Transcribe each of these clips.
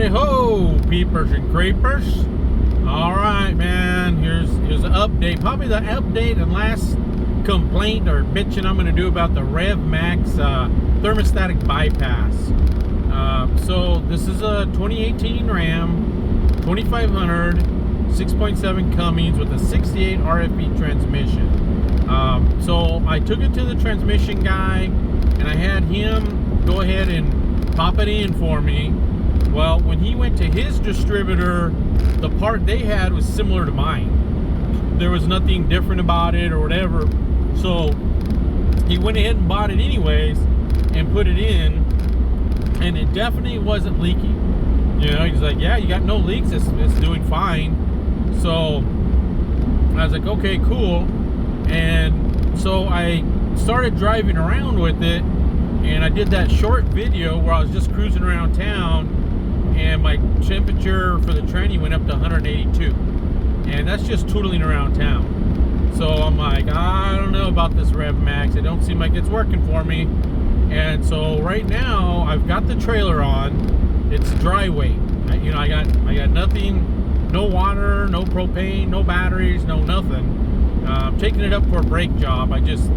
Howdy ho, peepers and creepers. Alright, man, here's an update. Probably the update and last complaint or bitching I'm going to do about the Revmax thermostatic bypass. So this is a 2018 Ram 2500 6.7 Cummins with a 68 RFE transmission. So I took it to the transmission guy and I had him go ahead and pop it in for me. Well, when he went to his distributor, the part they had was similar to mine. There was nothing different about it or whatever. So he went ahead and bought it anyways and put it in, and it definitely wasn't leaking. You know, he's like, yeah, you got no leaks, it's doing fine. So I was like, okay, cool. And so I started driving around with it, and I did that short video where I was just cruising around town, and my temperature for the tranny went up to 182, and that's just tootling around town. So I'm like, I don't know about this Revmax. It don't seem like it's working for me. And so right now I've got the trailer on. It's dry weight. I got nothing, no water, no propane, no batteries, no nothing. I'm taking it up for a brake job. I just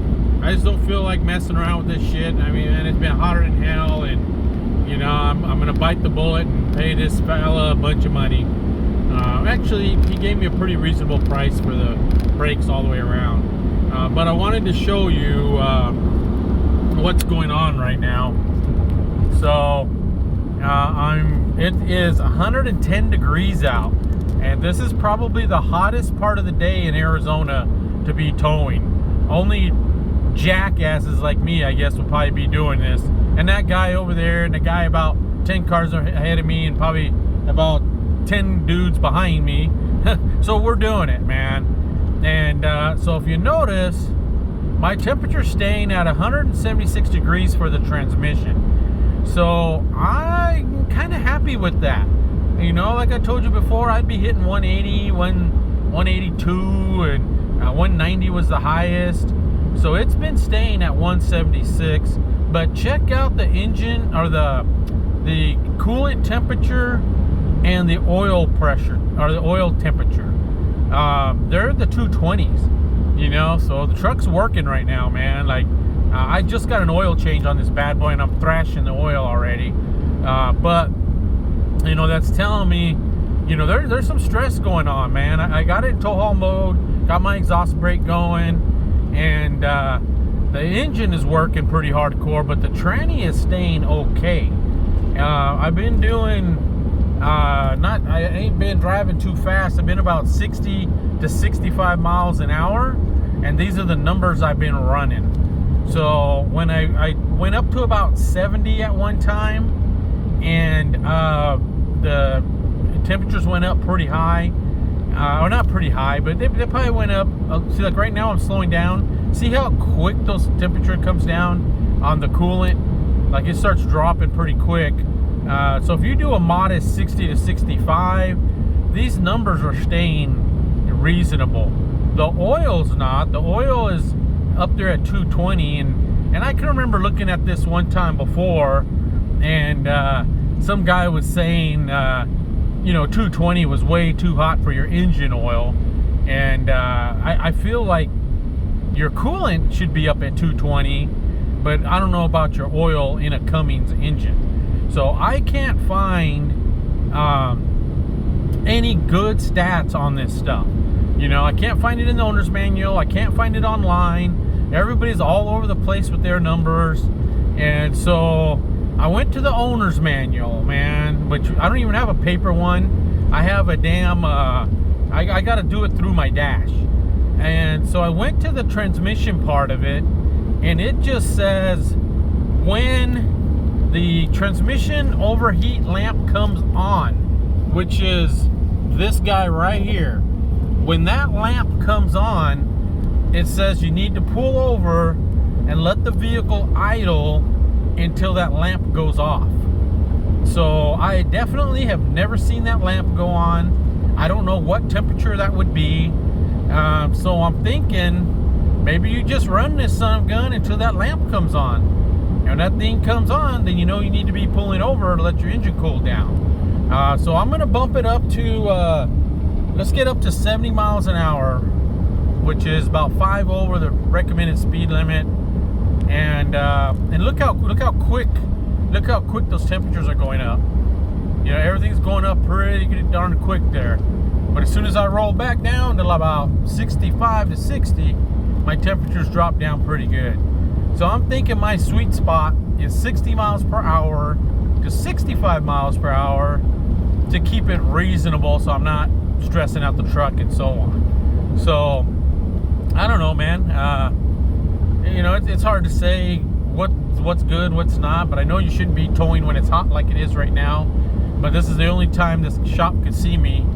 don't feel like messing around with this shit. I mean, and it's been hotter than hell, and you know, I'm gonna bite the bullet and pay this fella a bunch of money. Actually, he gave me a pretty reasonable price for the brakes all the way around. But I wanted to show you what's going on right now. So it is 110 degrees out, and this is probably the hottest part of the day in Arizona to be towing. Only jackasses like me, I guess, will probably be doing this. And that guy over there, and the guy about 10 cars ahead of me, and probably about 10 dudes behind me. So we're doing it, man. And so if you notice, my temperature's staying at 176 degrees for the transmission. So I'm kind of happy with that. You know, like I told you before, I'd be hitting 180, 182, and 190 was the highest. So it's been staying at 176. But check out the engine, or the coolant temperature and the oil pressure, or the oil temperature. They're the 220s, you know, so the truck's working right now, man. Like, I just got an oil change on this bad boy, and I'm thrashing the oil already. But, you know, that's telling me, you know, there's some stress going on, man. I got it in tow haul mode, got my exhaust brake going, and the engine is working pretty hardcore, but the tranny is staying okay. I've been doing, I ain't been driving too fast. I've been about 60 to 65 miles an hour, and these are the numbers I've been running. So when I went up to about 70 at one time, and the temperatures went up pretty high, or not pretty high, but they probably went up. See, like right now I'm slowing down. See how quick those temperature comes down on the coolant? Like, it starts dropping pretty quick. So if you do a modest 60 to 65, these numbers are staying reasonable. The oil's not. The oil is up there at 220, and I can remember looking at this one time before, and some guy was saying, you know, 220 was way too hot for your engine oil, and I feel like your coolant should be up at 220, but I don't know about your oil in a Cummins engine. So I can't find any good stats on this stuff. You know, I can't find it in the owner's manual. I can't find it online. Everybody's all over the place with their numbers. And so I went to the owner's manual, man, which I don't even have a paper one. I have a damn, I got to do it through my dash. And so I went to the transmission part of it, and it just says when the transmission overheat lamp comes on, which is this guy right here. When that lamp comes on, it says you need to pull over and let the vehicle idle until that lamp goes off. So I definitely have never seen that lamp go on. I don't know what temperature that would be. So I'm thinking maybe you just run this son of a gun until that lamp comes on. And when that thing comes on, then you know you need to be pulling over to let your engine cool down. So I'm gonna bump it up to let's get up to 70 miles an hour, which is about 5 over the recommended speed limit. And look how quick those temperatures are going up. You know, everything's going up pretty darn quick there. But as soon as I roll back down to about 65 to 60, my temperatures drop down pretty good. So I'm thinking my sweet spot is 60 miles per hour to 65 miles per hour to keep it reasonable, so I'm not stressing out the truck and so on. So I don't know, man. You know, it's hard to say what's good, what's not, but I know you shouldn't be towing when it's hot like it is right now. But this is the only time this shop could see me,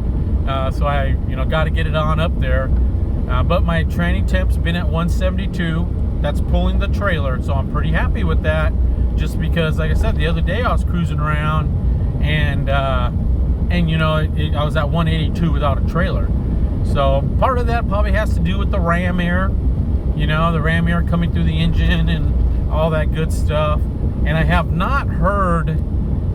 so I, you know, got to get it on up there. But my tranny temp's been at 172. That's pulling the trailer, so I'm pretty happy with that. Just because, like I said, the other day I was cruising around, and you know, I was at 182 without a trailer. So part of that probably has to do with the ram air. You know, the ram air coming through the engine and all that good stuff. And I have not heard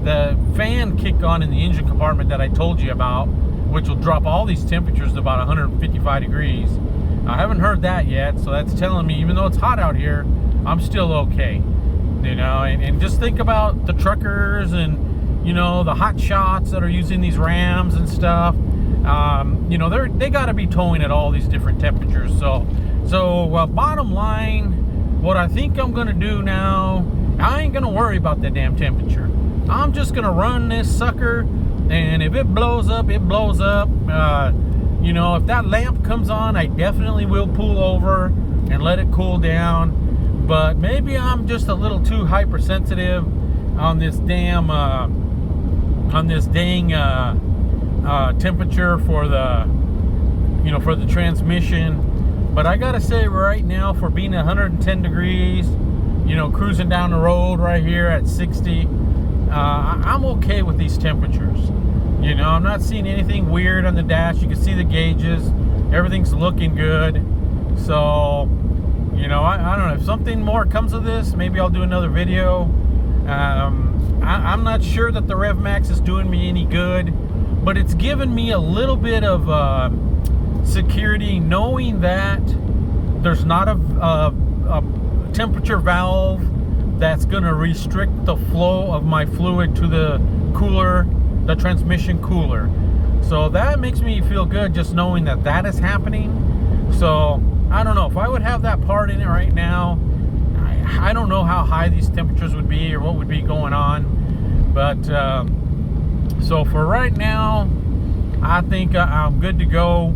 the fan kick on in the engine compartment that I told you about, which will drop all these temperatures to about 155 degrees. I haven't heard that yet, so that's telling me, even though it's hot out here, I'm still okay. You know, and just think about the truckers and, you know, the hot shots that are using these Rams and stuff. You know, they got to be towing at all these different temperatures. So bottom line, what I think I'm gonna do now, I ain't gonna worry about that damn temperature. I'm just gonna run this sucker, and if it blows up, it blows up. You know, if that lamp comes on, I definitely will pull over and let it cool down. But maybe I'm just a little too hypersensitive on this damn temperature for the, you know, for the transmission. But I gotta say, right now, for being 110 degrees, you know, cruising down the road right here at 60, I'm okay with these temperatures. You know, I'm not seeing anything weird on the dash. You can see the gauges. Everything's looking good. So, you know, I don't know. If something more comes of this, maybe I'll do another video. I'm not sure that the Revmax is doing me any good, but it's given me a little bit of security knowing that there's not a temperature valve that's going to restrict the flow of my fluid to the cooler, the transmission cooler. So that makes me feel good, just knowing that that is happening. So I don't know if I would have that part in it right now. I don't know how high these temperatures would be or what would be going on, but so for right now, I think I'm good to go.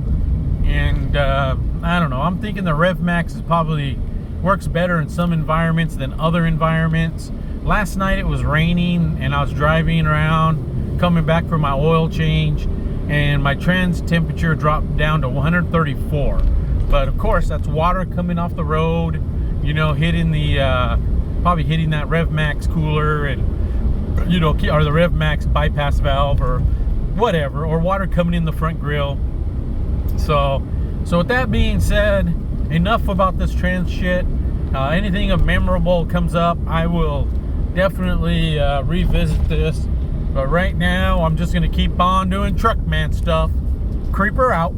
And I don't know, I'm thinking the Revmax is probably works better in some environments than other environments. Last night it was raining and I was driving around coming back from my oil change, and my trans temperature dropped down to 134. But of course, that's water coming off the road, you know, hitting the probably hitting that Revmax cooler, and, you know, or the Revmax bypass valve or whatever, or water coming in the front grill. So with that being said, enough about this trans shit. Anything of memorable comes up, I will definitely revisit this. But right now, I'm just going to keep on doing truckman stuff. Creeper out.